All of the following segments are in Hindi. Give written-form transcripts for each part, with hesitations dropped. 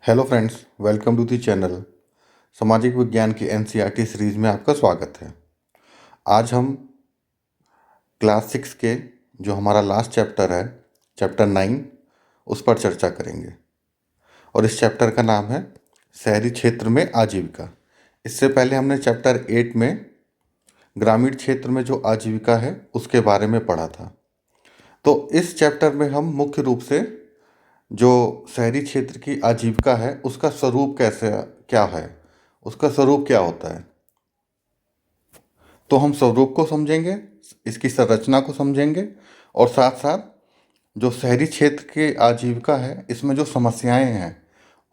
Hello friends, welcome to the channel. सामाजिक विज्ञान की एनसीईआरटी सीरीज में आपका स्वागत है। आज हम क्लास 6 के जो हमारा लास्ट चैप्टर है, चैप्टर 9, उस पर चर्चा करेंगे। और इस चैप्टर का नाम है शहरी क्षेत्र में आजीविका। इससे पहले हमने चैप्टर 8 में ग्रामीण क्षेत्र में जो आजीविका है उसके बारे में पढ़ा था। तो इस चैप्टर में हम मुख्य रूप से जो शहरी क्षेत्र की आजीविका है उसका स्वरूप कैसे क्या है, उसका स्वरूप क्या होता है, तो हम स्वरूप को समझेंगे, इसकी संरचना को समझेंगे और साथ साथ जो शहरी क्षेत्र की आजीविका है इसमें जो समस्याएं हैं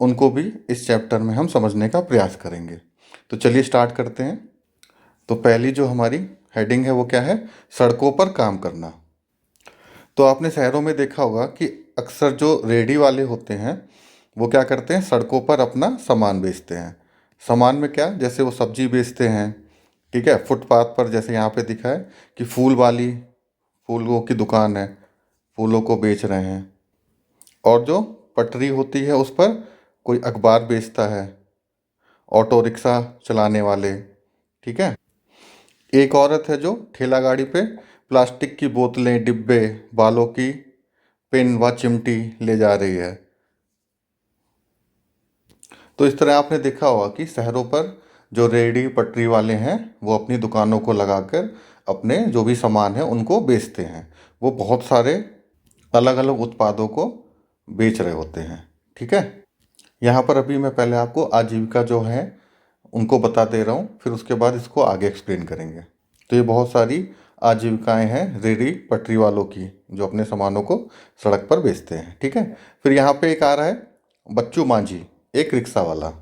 उनको भी इस चैप्टर में हम समझने का प्रयास करेंगे। तो चलिए स्टार्ट करते हैं। तो पहली जो हमारी हेडिंग है वो क्या है? सड़कों पर काम करना। तो आपने शहरों में देखा होगा कि अक्सर जो रेहड़ी वाले होते हैं वो क्या करते हैं, सड़कों पर अपना सामान बेचते हैं। सामान में क्या, जैसे वो सब्जी बेचते हैं, ठीक है, फुटपाथ पर जैसे यहाँ पे दिखा है कि फूलों की दुकान है, फूलों को बेच रहे हैं। और जो पटरी होती है उस पर कोई अखबार बेचता है, ऑटो रिक्शा चलाने वाले, ठीक है। एक औरत है जो ठेला गाड़ी पे प्लास्टिक की बोतलें, डिब्बे, बालों की पेन व चिमटी ले जा रही है। तो इस तरह आपने देखा होगा कि शहरों पर जो रेहड़ी पटरी वाले हैं वो अपनी दुकानों को लगाकर अपने जो भी सामान है उनको बेचते हैं। वो बहुत सारे अलग अलग उत्पादों को बेच रहे होते हैं, ठीक है। यहाँ पर अभी मैं पहले आपको आजीविका जो है उनको बता दे रहा हूँ, फिर उसके बाद इसको आगे एक्सप्लेन करेंगे। तो ये बहुत सारी आजीविकाएं हैं रेहड़ी पटरी वालों की जो अपने सामानों को सड़क पर बेचते हैं, ठीक है। फिर यहाँ पे एक आ रहा है बच्चू मांझी, एक रिक्शा वाला।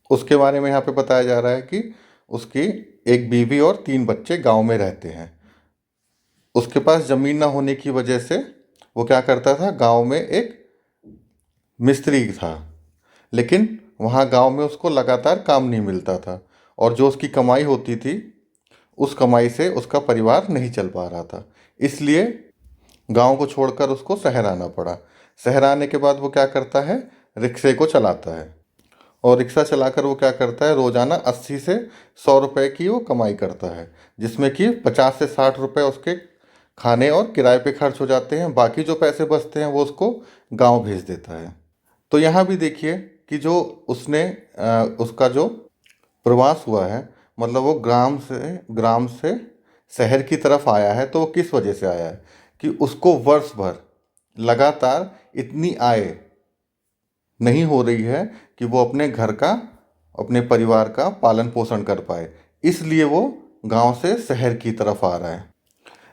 उसके बारे में यहाँ पे बताया जा रहा है कि उसकी एक बीवी और 3 बच्चे गांव में रहते हैं। उसके पास ज़मीन ना होने की वजह से वो क्या करता था, गांव में एक मिस्त्री था, लेकिन वहाँ गांव में उसको लगातार काम नहीं मिलता था और जो उसकी कमाई होती थी उस कमाई से उसका परिवार नहीं चल पा रहा था। इसलिए गांव को छोड़कर उसको शहर आना पड़ा। शहर आने के बाद वो क्या करता है, रिक्शे को चलाता है और रिक्शा चलाकर वो क्या करता है, रोज़ाना 80 से 100 रुपए की वो कमाई करता है, जिसमें कि 50 से 60 रुपए उसके खाने और किराए पे खर्च हो जाते हैं। बाकी जो पैसे बचते हैं वो उसको गांव भेज देता है। तो यहाँ भी देखिए कि जो उसका जो प्रवास हुआ है, मतलब वो ग्राम से शहर की तरफ आया है, तो वो किस वजह से आया है कि उसको वर्ष भर लगातार इतनी आय नहीं हो रही है कि वो अपने घर का, अपने परिवार का पालन पोषण कर पाए, इसलिए वो गांव से शहर की तरफ आ रहा है।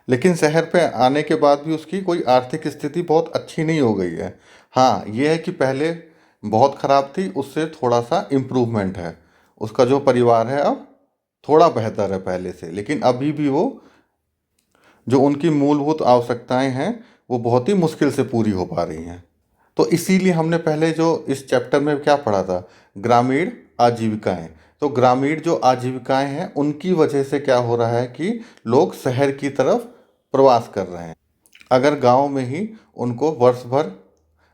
लेकिन शहर पे आने के बाद भी उसकी कोई आर्थिक स्थिति बहुत अच्छी नहीं हो गई है। हाँ, ये है कि पहले बहुत ख़राब थी, उससे थोड़ा सा इम्प्रूवमेंट है। उसका जो परिवार है अब थोड़ा बेहतर है पहले से, लेकिन अभी भी वो जो उनकी मूलभूत आवश्यकताएं हैं वो बहुत ही मुश्किल से पूरी हो पा रही हैं। तो इसीलिए हमने पहले जो इस चैप्टर में क्या पढ़ा था, ग्रामीण आजीविकाएं। तो ग्रामीण जो आजीविकाएं हैं उनकी वजह से क्या हो रहा है कि लोग शहर की तरफ प्रवास कर रहे हैं। अगर गांव में ही उनको वर्ष भर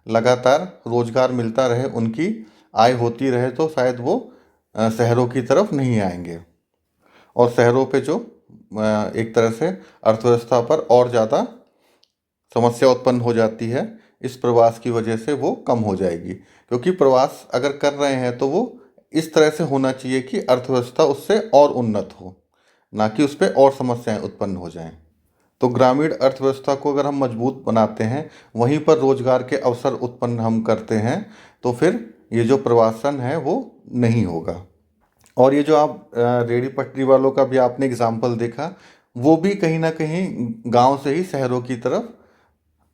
लगातार रोजगार मिलता रहे, उनकी आय होती रहे, तो शायद वो शहरों की तरफ नहीं आएंगे और शहरों पे जो एक तरह से अर्थव्यवस्था पर और ज़्यादा समस्या उत्पन्न हो जाती है, इस प्रवास की वजह से वो कम हो जाएगी। क्योंकि प्रवास अगर कर रहे हैं तो वो इस तरह से होना चाहिए कि अर्थव्यवस्था उससे और उन्नत हो, ना कि उस पर और समस्याएं उत्पन्न हो जाएं। तो ग्रामीण अर्थव्यवस्था को अगर हम मजबूत बनाते हैं, वहीं पर रोजगार के अवसर उत्पन्न हम करते हैं, तो फिर ये जो प्रवासन है वो नहीं होगा। और ये जो आप रेहड़ी पटरी वालों का भी आपने एग्जाम्पल देखा, वो भी कहीं ना कहीं गांव से ही शहरों की तरफ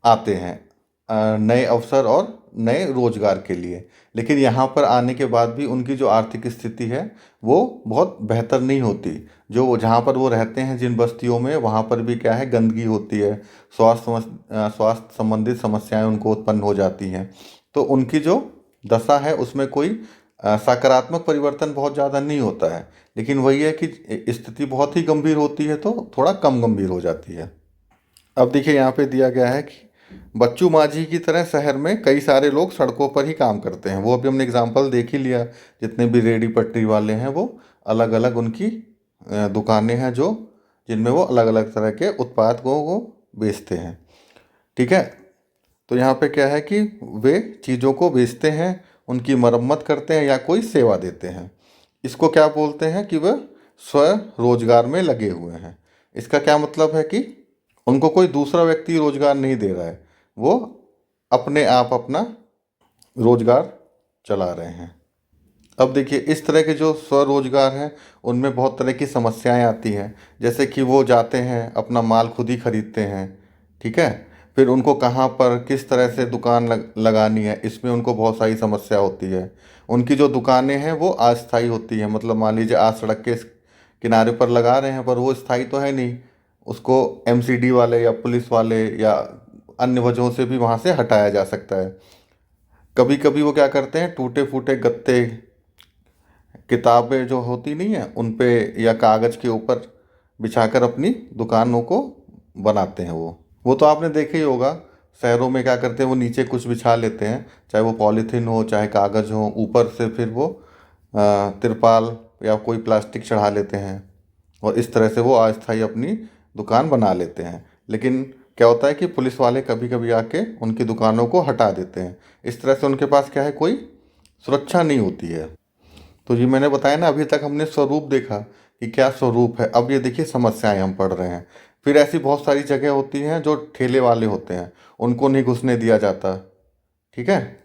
आते हैं नए अवसर और नए रोजगार के लिए। लेकिन यहाँ पर आने के बाद भी उनकी जो आर्थिक स्थिति है वो बहुत बेहतर नहीं होती। जो जहाँ पर वो रहते हैं, जिन बस्तियों में, वहाँ पर भी क्या है, गंदगी होती है, स्वास्थ्य संबंधित समस्याएं उनको उत्पन्न हो जाती हैं। तो उनकी जो दशा है उसमें कोई सकारात्मक परिवर्तन बहुत ज़्यादा नहीं होता है। लेकिन वही है कि स्थिति बहुत ही गंभीर होती है तो थोड़ा कम गंभीर हो जाती है। अब देखिए यहाँ पे दिया गया है कि बच्चू माझी की तरह शहर में कई सारे लोग सड़कों पर ही काम करते हैं। वो अभी हमने एग्जांपल देख ही लिया, जितने भी रेहड़ी पटरी वाले हैं वो अलग अलग उनकी दुकानें हैं जो जिनमें वो अलग अलग तरह के उत्पाद को बेचते हैं। ठीक है, तो यहाँ पे क्या है कि वे चीज़ों को बेचते हैं, उनकी मरम्मत करते हैं या कोई सेवा देते हैं। इसको क्या बोलते हैं कि वह स्वरोजगार में लगे हुए हैं। इसका क्या मतलब है कि उनको कोई दूसरा व्यक्ति रोजगार नहीं दे रहा है, वो अपने आप अपना रोजगार चला रहे हैं। अब देखिए, इस तरह के जो स्वरोजगार हैं उनमें बहुत तरह की समस्याएं आती हैं। जैसे कि वो जाते हैं, अपना माल खुद ही खरीदते हैं, ठीक है, फिर उनको कहाँ पर किस तरह से दुकान लगानी है, इसमें उनको बहुत सारी समस्या होती है। उनकी जो दुकानें हैं वो अस्थायी होती हैं, मतलब मान लीजिए आज सड़क के किनारे पर लगा रहे हैं पर वो स्थायी तो है नहीं, उसको एमसीडी वाले या पुलिस वाले या अन्य वजहों से भी वहाँ से हटाया जा सकता है। कभी कभी वो क्या करते हैं, टूटे फूटे गत्ते, किताबें जो होती नहीं है उन पे या कागज़ के ऊपर बिछाकर अपनी दुकानों को बनाते हैं। वो तो आपने देखा ही होगा, शहरों में क्या करते हैं, वो नीचे कुछ बिछा लेते हैं, चाहे वो पॉलीथीन हो चाहे कागज़ हो, ऊपर से फिर वो तिरपाल या कोई प्लास्टिक चढ़ा लेते हैं और इस तरह से वो अस्थायी अपनी दुकान बना लेते हैं। लेकिन क्या होता है कि पुलिस वाले कभी कभी आके उनकी दुकानों को हटा देते हैं। इस तरह से उनके पास क्या है, कोई सुरक्षा नहीं होती है। तो ये मैंने बताया ना, अभी तक हमने स्वरूप देखा कि क्या स्वरूप है, अब ये देखिए समस्याएं हम पढ़ रहे हैं। फिर ऐसी बहुत सारी जगह होती हैं जो ठेले वाले होते हैं, उनको नहीं घुसने दिया जाता। ठीक है,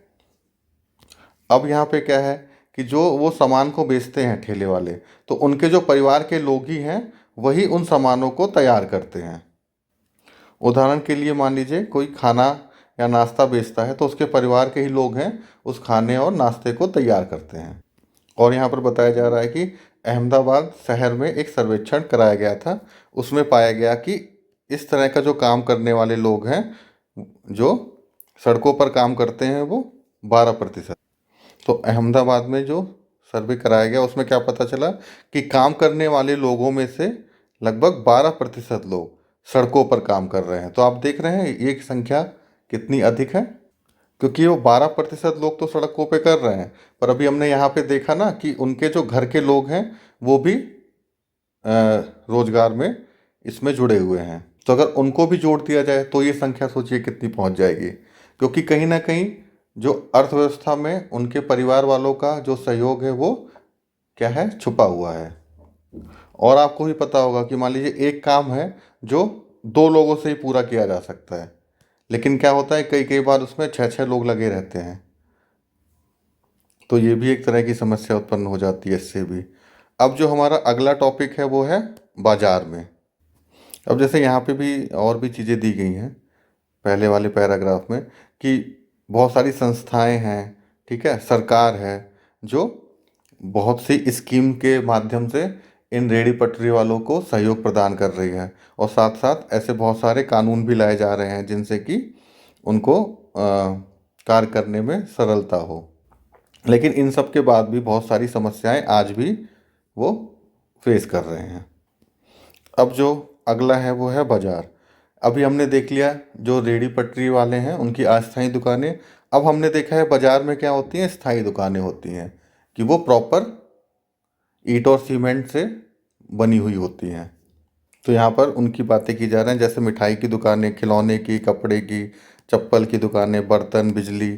अब यहाँ पे क्या है कि जो वो सामान को बेचते हैं ठेले वाले, तो उनके जो परिवार के लोग ही हैं वही उन सामानों को तैयार करते हैं। उदाहरण के लिए मान लीजिए कोई खाना या नाश्ता बेचता है तो उसके परिवार के ही लोग हैं उस खाने और नाश्ते को तैयार करते हैं। और यहाँ पर बताया जा रहा है कि अहमदाबाद शहर में एक सर्वेक्षण कराया गया था, उसमें पाया गया कि इस तरह का जो काम करने वाले लोग हैं जो सड़कों पर काम करते हैं वो 12%। तो अहमदाबाद में जो सर्वे कराया गया उसमें क्या पता चला कि काम करने वाले लोगों में से लगभग 12% लोग सड़कों पर काम कर रहे हैं। तो आप देख रहे हैं ये संख्या कितनी अधिक है, क्योंकि वो 12% लोग तो सड़कों पे कर रहे हैं, पर अभी हमने यहाँ पे देखा ना कि उनके जो घर के लोग हैं वो भी रोजगार में इसमें जुड़े हुए हैं। तो अगर उनको भी जोड़ दिया जाए तो ये संख्या सोचिए कितनी पहुँच जाएगी, क्योंकि कहीं ना कहीं जो अर्थव्यवस्था में उनके परिवार वालों का जो सहयोग है वो क्या है, छुपा हुआ है। और आपको भी पता होगा कि मान लीजिए एक काम है जो 2 लोगों से ही पूरा किया जा सकता है, लेकिन क्या होता है कई कई बार उसमें 6-6 लोग लगे रहते हैं। तो ये भी एक तरह की समस्या उत्पन्न हो जाती है इससे भी। अब जो हमारा अगला टॉपिक है वो है बाजार में। अब जैसे यहाँ पे भी और भी चीज़ें दी गई हैं पहले वाले पैराग्राफ में कि बहुत सारी संस्थाएं हैं, ठीक है, सरकार है जो बहुत सी स्कीम के माध्यम से इन रेहड़ी पटरी वालों को सहयोग प्रदान कर रही है, और साथ साथ ऐसे बहुत सारे कानून भी लाए जा रहे हैं जिनसे कि उनको कार्य करने में सरलता हो। लेकिन इन सब के बाद भी बहुत सारी समस्याएं आज भी वो फेस कर रहे हैं। अब जो अगला है वो है बाजार। अभी हमने देख लिया जो रेहड़ी पटरी वाले हैं उनकी अस्थायी दुकानें। अब हमने देखा है बाजार में क्या होती हैं, स्थायी दुकानें होती हैं कि वो प्रॉपर ईंट और सीमेंट से बनी हुई होती हैं। तो यहाँ पर उनकी बातें की जा रही हैं, जैसे मिठाई की दुकानें, खिलौने की, कपड़े की, चप्पल की दुकानें, बर्तन, बिजली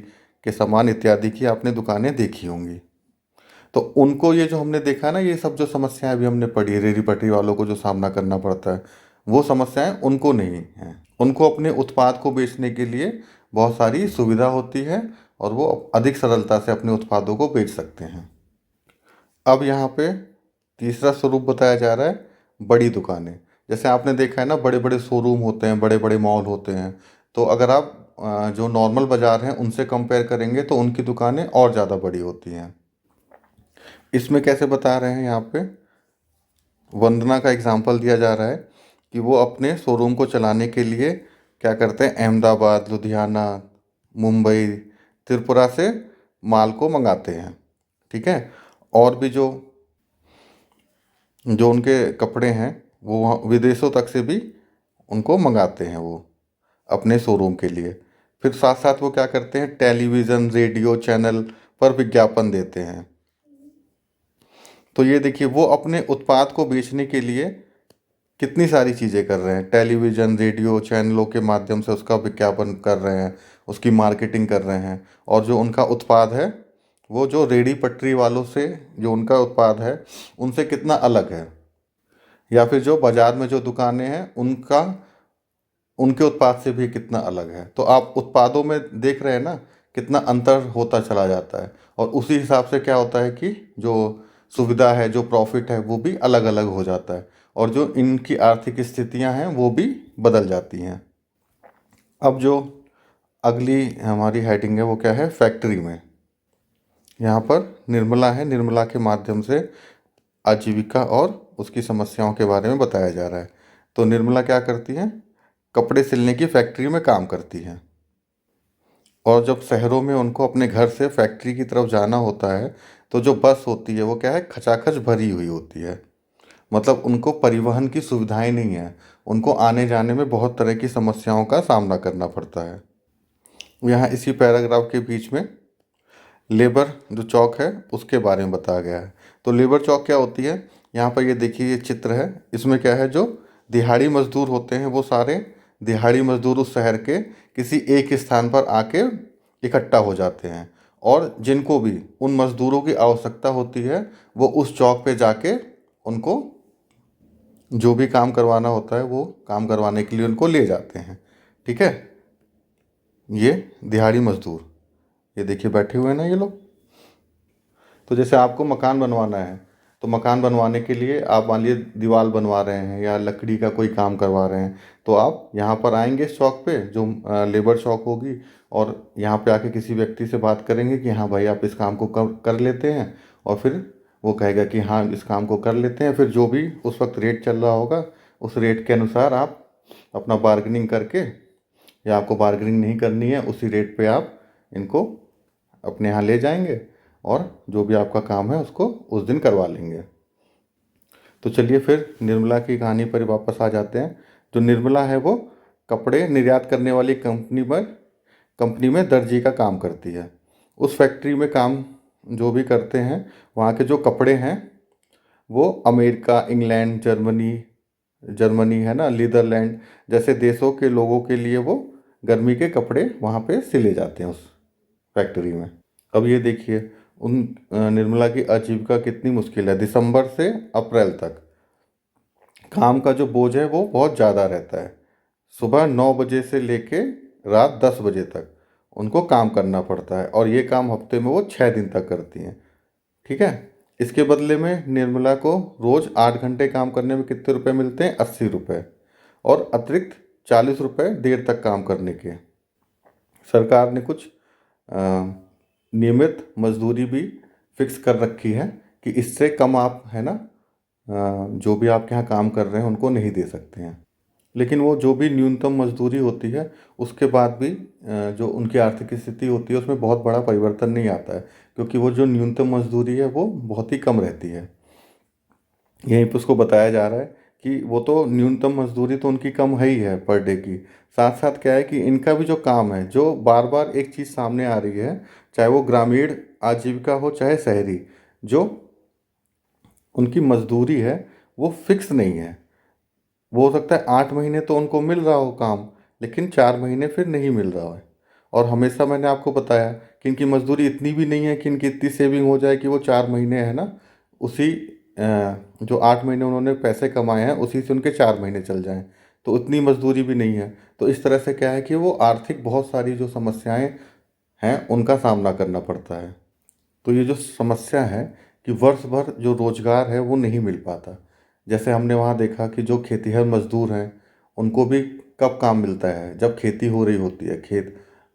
के सामान इत्यादि की आपने दुकानें देखी होंगी। तो उनको ये जो हमने देखा ना, ये सब जो समस्याएं अभी हमने पढ़ी, रेहड़ी पटरी वालों को जो सामना करना पड़ता है, वो समस्याएं उनको नहीं हैं। उनको अपने उत्पाद को बेचने के लिए बहुत सारी सुविधा होती है और वो अधिक सरलता से अपने उत्पादों को बेच सकते हैं। अब यहाँ पे तीसरा स्वरूप बताया जा रहा है बड़ी दुकानें। जैसे आपने देखा है ना, बड़े बड़े शोरूम होते हैं, बड़े बड़े मॉल होते हैं, तो अगर आप जो नॉर्मल बाज़ार हैं उनसे कंपेयर करेंगे तो उनकी दुकानें और ज़्यादा बड़ी होती हैं। इसमें कैसे बता रहे हैं, यहाँ पे वंदना का एग्जाम्पल दिया जा रहा है कि वो अपने शोरूम को चलाने के लिए क्या करते हैं, अहमदाबाद, लुधियाना, मुंबई, त्रिपुरा से माल को मंगाते हैं, ठीक है। और भी जो जो उनके कपड़े हैं वो विदेशों तक से भी उनको मंगाते हैं वो अपने शोरूम के लिए। फिर साथ साथ वो क्या करते हैं, टेलीविज़न रेडियो चैनल पर विज्ञापन देते हैं। तो ये देखिए वो अपने उत्पाद को बेचने के लिए कितनी सारी चीज़ें कर रहे हैं, टेलीविज़न रेडियो चैनलों के माध्यम से उसका विज्ञापन कर रहे हैं, उसकी मार्केटिंग कर रहे हैं। और जो उनका उत्पाद है वो जो रेडी पटरी वालों से जो उनका उत्पाद है उनसे कितना अलग है, या फिर जो बाजार में जो दुकानें हैं उनका उनके उत्पाद से भी कितना अलग है। तो आप उत्पादों में देख रहे हैं ना कितना अंतर होता चला जाता है। और उसी हिसाब से क्या होता है कि जो सुविधा है जो प्रॉफिट है वो भी अलग अलग हो जाता है, और जो इनकी आर्थिक स्थितियां हैं वो भी बदल जाती हैं। अब जो अगली हमारी हेडिंग है वो क्या है, फैक्ट्री में। यहाँ पर निर्मला है, निर्मला के माध्यम से आजीविका और उसकी समस्याओं के बारे में बताया जा रहा है। तो निर्मला क्या करती हैं, कपड़े सिलने की फैक्ट्री में काम करती हैं। और जब शहरों में उनको अपने घर से फैक्ट्री की तरफ जाना होता है तो जो बस होती है वो क्या है, खचाखच भरी हुई होती है। मतलब उनको परिवहन की सुविधाएं नहीं है, उनको आने जाने में बहुत तरह की समस्याओं का सामना करना पड़ता है। यहाँ इसी पैराग्राफ के बीच में लेबर जो चौक है उसके बारे में बताया गया है। तो लेबर चौक क्या होती है, यहाँ पर ये देखिए ये चित्र है, इसमें क्या है, जो दिहाड़ी मजदूर होते हैं वो सारे दिहाड़ी मजदूर उस शहर के किसी एक स्थान पर आके इकट्ठा हो जाते हैं। और जिनको भी उन मजदूरों की आवश्यकता होती है वो उस चौक पे जाके उनको जो भी काम करवाना होता है वो काम करवाने के लिए उनको ले जाते हैं। ठीक है, ये दिहाड़ी मजदूर, ये देखिए बैठे हुए हैं ना ये लोग। तो जैसे आपको मकान बनवाना है तो मकान बनवाने के लिए आप मान लीजिए दीवार बनवा रहे हैं या लकड़ी का कोई काम करवा रहे हैं, तो आप यहाँ पर आएंगे इस चौक पे जो लेबर चौक होगी, और यहाँ पे आके किसी व्यक्ति से बात करेंगे कि हाँ भाई आप इस काम को कर लेते हैं, और फिर वो कहेगा कि हाँ इस काम को कर लेते हैं। फिर जो भी उस वक्त रेट चल रहा होगा उस रेट के अनुसार आप अपना बार्गेनिंग करके, या आपको बार्गेनिंग नहीं करनी है उसी रेट पे आप इनको अपने यहाँ ले जाएंगे और जो भी आपका काम है उसको उस दिन करवा लेंगे। तो चलिए फिर निर्मला की कहानी पर वापस आ जाते हैं। जो निर्मला है वो कपड़े निर्यात करने वाली कंपनी में दर्जी का काम करती है। उस फैक्ट्री में काम जो भी करते हैं वहाँ के जो कपड़े हैं वो अमेरिका, इंग्लैंड, जर्मनी है ना, नीदरलैंड जैसे देशों के लोगों के लिए वो गर्मी के कपड़े वहाँ पे सिले जाते हैं उस फैक्ट्री में। अब ये देखिए उन निर्मला की आजीविका कितनी मुश्किल है। दिसंबर से अप्रैल तक काम का जो बोझ है वो बहुत ज़्यादा रहता है। सुबह 9 बजे से लेके रात 10 बजे तक उनको काम करना पड़ता है, और ये काम हफ्ते में वो 6 दिन तक करती हैं। ठीक है, इसके बदले में निर्मला को रोज़ 8 घंटे काम करने में कितने रुपए मिलते हैं, 80 रुपये, और अतिरिक्त 40 रुपये देर तक काम करने के। सरकार ने कुछ नियमित मजदूरी भी फिक्स कर रखी है कि इससे कम आप है ना जो भी आपके यहाँ काम कर रहे हैं उनको नहीं दे सकते हैं। लेकिन वो जो भी न्यूनतम मजदूरी होती है उसके बाद भी जो उनकी आर्थिक स्थिति होती है उसमें बहुत बड़ा परिवर्तन नहीं आता है, क्योंकि वो जो न्यूनतम मजदूरी है वो बहुत ही कम रहती है। यहीं पर उसको बताया जा रहा है कि वो तो न्यूनतम मजदूरी तो उनकी कम है ही है पर डे की, साथ साथ क्या है कि इनका भी जो काम है, जो बार बार एक चीज़ सामने आ रही है, चाहे वो ग्रामीण आजीविका हो चाहे शहरी, जो उनकी मजदूरी है वो फिक्स नहीं है। वो हो सकता है 8 महीने तो उनको मिल रहा हो काम, लेकिन 4 महीने फिर नहीं मिल रहा है। और हमेशा मैंने आपको बताया कि इनकी मजदूरी इतनी भी नहीं है कि इनकी इतनी सेविंग हो जाए कि वो 4 महीने है ना उसी जो 8 महीने उन्होंने पैसे कमाए हैं उसी से उनके 4 महीने चल जाएं, तो उतनी मजदूरी भी नहीं है। तो इस तरह से क्या है कि वो आर्थिक बहुत सारी जो समस्याएं हैं उनका सामना करना पड़ता है। तो ये जो समस्या है कि वर्ष भर जो रोजगार है वो नहीं मिल पाता। जैसे हमने वहाँ देखा कि जो खेतीहर मजदूर हैं उनको भी कब काम मिलता है, जब खेती हो रही होती है,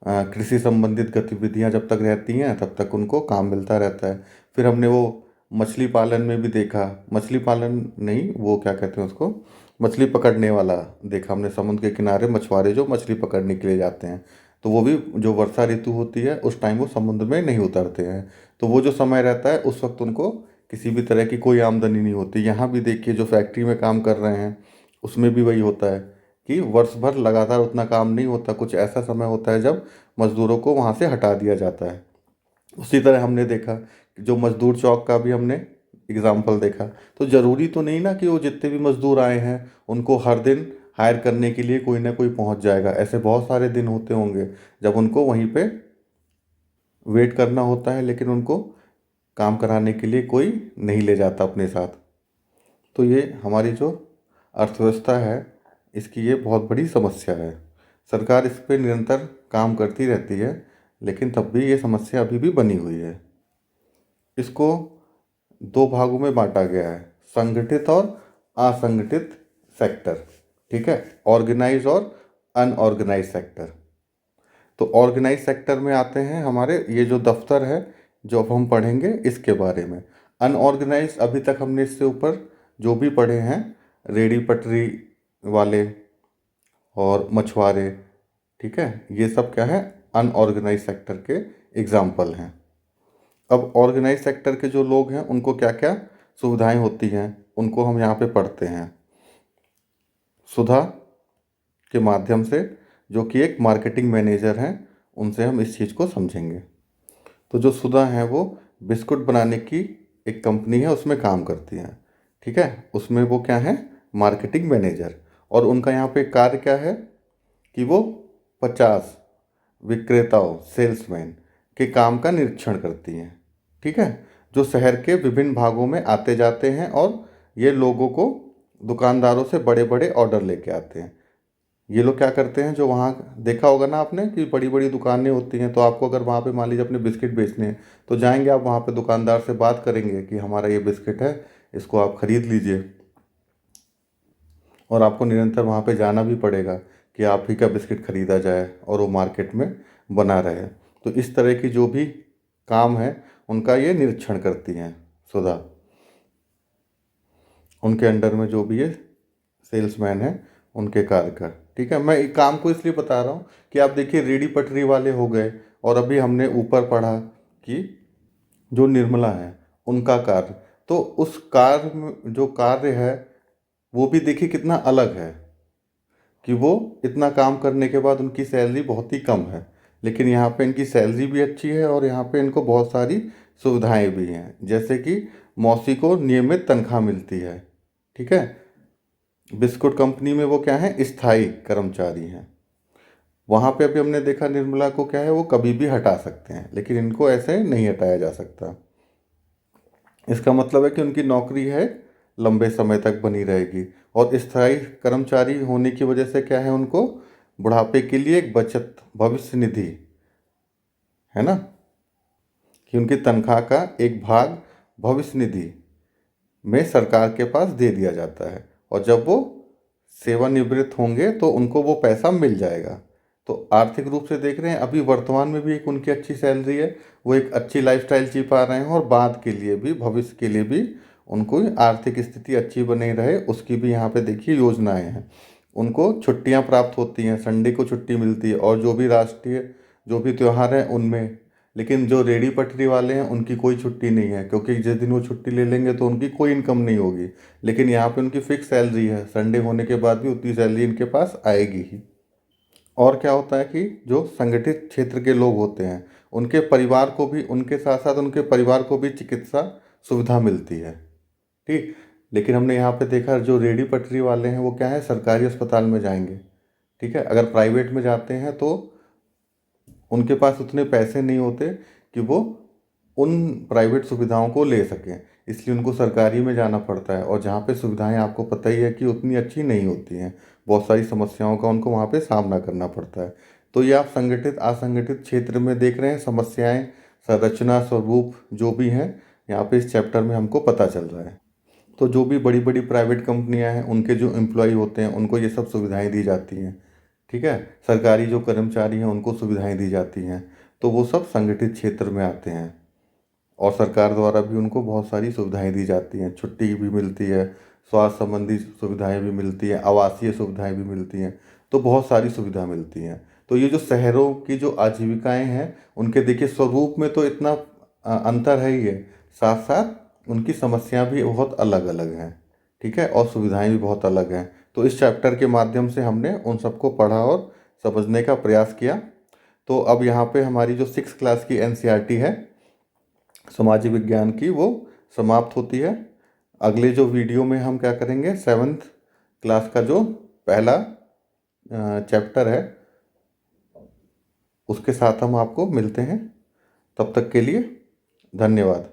कृषि संबंधित गतिविधियाँ जब तक रहती हैं तब तक उनको काम मिलता रहता है। फिर हमने वो मछली पालन में भी देखा, मछली पालन नहीं वो क्या कहते हैं उसको, मछली पकड़ने वाला देखा हमने, समुद्र के किनारे मछुआरे जो मछली पकड़ने के लिए जाते हैं, तो वो भी जो वर्षा ऋतु होती है उस टाइम वो समुद्र में नहीं उतरते हैं। तो वो जो समय रहता है उस वक्त उनको किसी भी तरह की कोई आमदनी नहीं होती। यहाँ भी देखिए जो फैक्ट्री में काम कर रहे हैं उसमें भी वही होता है कि वर्ष भर लगातार उतना काम नहीं होता, कुछ ऐसा समय होता है जब मज़दूरों को वहाँ से हटा दिया जाता है। उसी तरह हमने देखा कि जो मज़दूर चौक का भी हमने एग्जाम्पल देखा, तो ज़रूरी तो नहीं ना कि वो जितने भी मज़दूर आए हैं उनको हर दिन हायर करने के लिए कोई ना कोई पहुंच जाएगा। ऐसे बहुत सारे दिन होते होंगे जब उनको वहीं पे वेट करना होता है, लेकिन उनको काम कराने के लिए कोई नहीं ले जाता अपने साथ। तो ये हमारी जो अर्थव्यवस्था है, इसकी ये बहुत बड़ी समस्या है। सरकार इस पे निरंतर काम करती रहती है, लेकिन तब भी ये समस्या अभी भी बनी हुई है। इसको दो भागों में बांटा गया है, संगठित और असंगठित सेक्टर। ठीक है, ऑर्गेनाइज और अनऑर्गेनाइज सेक्टर। तो ऑर्गेनाइज सेक्टर में आते हैं हमारे ये जो दफ्तर है, जो अब हम पढ़ेंगे इसके बारे में। अनऑर्गेनाइज अभी तक हमने इससे ऊपर जो भी पढ़े हैं, रेडी पटरी वाले और मछुआरे, ठीक है, ये सब क्या है, अनऑर्गेनाइज सेक्टर के एग्जाम्पल हैं। अब ऑर्गेनाइज सेक्टर के जो लोग हैं उनको क्या क्या सुविधाएं होती हैं, उनको हम यहाँ पे पढ़ते हैं। सुधा के माध्यम से, जो कि एक मार्केटिंग मैनेजर हैं, उनसे हम इस चीज़ को समझेंगे। तो जो सुधा है वो बिस्कुट बनाने की एक कंपनी है, उसमें काम करती हैं। ठीक है, उसमें वो क्या है, मार्केटिंग मैनेजर। और उनका यहाँ पे कार्य क्या है कि वो 50 विक्रेताओं, सेल्समैन के काम का निरीक्षण करती हैं। ठीक है, जो शहर के विभिन्न भागों में आते जाते हैं और ये लोगों को, दुकानदारों से बड़े बड़े ऑर्डर लेके आते हैं। ये लोग क्या करते हैं, जो वहाँ देखा होगा ना आपने कि बड़ी बड़ी दुकानें होती हैं, तो आपको अगर वहाँ पे मान लीजिए अपने बिस्किट बेचने हैं, तो जाएंगे आप वहाँ पे, दुकानदार से बात करेंगे कि हमारा ये बिस्किट है, इसको आप खरीद लीजिए। और आपको निरंतर वहाँ पे जाना भी पड़ेगा कि आप ही का बिस्किट खरीदा जाए और वो मार्केट में बना रहे। तो इस तरह की जो भी काम है उनका ये निरीक्षण करती हैं सुधा। उनके अंडर में जो भी ये सेल्समैन है उनके कार्य का। ठीक है, मैं एक काम को इसलिए बता रहा हूँ कि आप देखिए, रेडी पटरी वाले हो गए, और अभी हमने ऊपर पढ़ा कि जो निर्मला है उनका कार्य, तो उस कार्य में जो कार्य है वो भी देखिए कितना अलग है कि वो इतना काम करने के बाद उनकी सैलरी बहुत ही कम है, लेकिन यहाँ पे इनकी सैलरी भी अच्छी है और यहाँ पे इनको बहुत सारी सुविधाएं भी हैं, जैसे कि मौसी को नियमित तनख्वाह मिलती है। ठीक है, बिस्कुट कंपनी में वो क्या है, स्थायी कर्मचारी हैं। वहाँ पे अभी हमने देखा निर्मला को क्या है, वो कभी भी हटा सकते हैं, लेकिन इनको ऐसे नहीं हटाया जा सकता। इसका मतलब है कि उनकी नौकरी है लंबे समय तक बनी रहेगी। और स्थायी कर्मचारी होने की वजह से क्या है, उनको बुढ़ापे के लिए एक बचत भविष्य निधि है ना, कि उनकी तनख्वाह का एक भाग भविष्य निधि में सरकार के पास दे दिया जाता है, और जब वो सेवानिवृत्त होंगे तो उनको वो पैसा मिल जाएगा। तो आर्थिक रूप से देख रहे हैं, अभी वर्तमान में भी एक उनकी अच्छी सैलरी है, वो एक अच्छी लाइफस्टाइल जी पा रहे हैं, और बाद के लिए भी, भविष्य के लिए भी उनको आर्थिक स्थिति अच्छी बनी रहे, उसकी भी यहाँ पे देखिए योजनाएं हैं। उनको छुट्टियाँ प्राप्त होती हैं, संडे को छुट्टी मिलती है, और जो भी राष्ट्रीय जो भी त्यौहार हैं उनमें। लेकिन जो रेडी पटरी वाले हैं उनकी कोई छुट्टी नहीं है, क्योंकि जिस दिन वो छुट्टी ले लेंगे तो उनकी कोई इनकम नहीं होगी। लेकिन यहाँ पे उनकी फिक्स सैलरी है, संडे होने के बाद भी उतनी सैलरी इनके पास आएगी ही। और क्या होता है कि जो संगठित क्षेत्र के लोग होते हैं उनके परिवार को भी, उनके साथ साथ उनके परिवार को भी चिकित्सा सुविधा मिलती है। ठीक, लेकिन हमने यहाँ पे देखा जो रेडी पटरी वाले हैं वो क्या है, सरकारी अस्पताल में जाएंगे। ठीक है, अगर प्राइवेट में जाते हैं तो उनके पास उतने पैसे नहीं होते कि वो उन प्राइवेट सुविधाओं को ले सकें, इसलिए उनको सरकारी में जाना पड़ता है। और जहाँ पे सुविधाएं आपको पता ही है कि उतनी अच्छी नहीं होती हैं, बहुत सारी समस्याओं का उनको वहाँ पे सामना करना पड़ता है। तो ये आप संगठित असंगठित क्षेत्र में देख रहे हैं, समस्याएं, संरचना, स्वरूप जो भी हैं यहाँ पे इस चैप्टर में हमको पता चल रहा है। तो जो भी बड़ी बड़ी प्राइवेट कंपनियां हैं उनके जो एम्प्लॉय होते हैं उनको ये सब सुविधाएं दी जाती हैं। ठीक है, सरकारी जो कर्मचारी हैं उनको सुविधाएं दी जाती हैं, तो वो सब संगठित क्षेत्र में आते हैं। और सरकार द्वारा भी उनको बहुत सारी सुविधाएं दी जाती हैं, छुट्टी भी मिलती है, स्वास्थ्य संबंधी सुविधाएं भी मिलती हैं, आवासीय सुविधाएं भी मिलती हैं, तो बहुत सारी सुविधा मिलती हैं। तो ये जो शहरों की जो आजीविकाएं हैं उनके देखिए स्वरूप में तो इतना अंतर है ही है, साथ साथ उनकी समस्या भी बहुत अलग अलग हैं। ठीक है, और सुविधाएं भी बहुत अलग हैं। तो इस चैप्टर के माध्यम से हमने उन सबको पढ़ा और समझने का प्रयास किया। तो अब यहाँ पे हमारी जो 6th क्लास की एनसीईआरटी है सामाजिक विज्ञान की, वो समाप्त होती है। अगले जो वीडियो में हम क्या करेंगे, 7th क्लास का जो पहला चैप्टर है उसके साथ हम आपको मिलते हैं। तब तक के लिए धन्यवाद।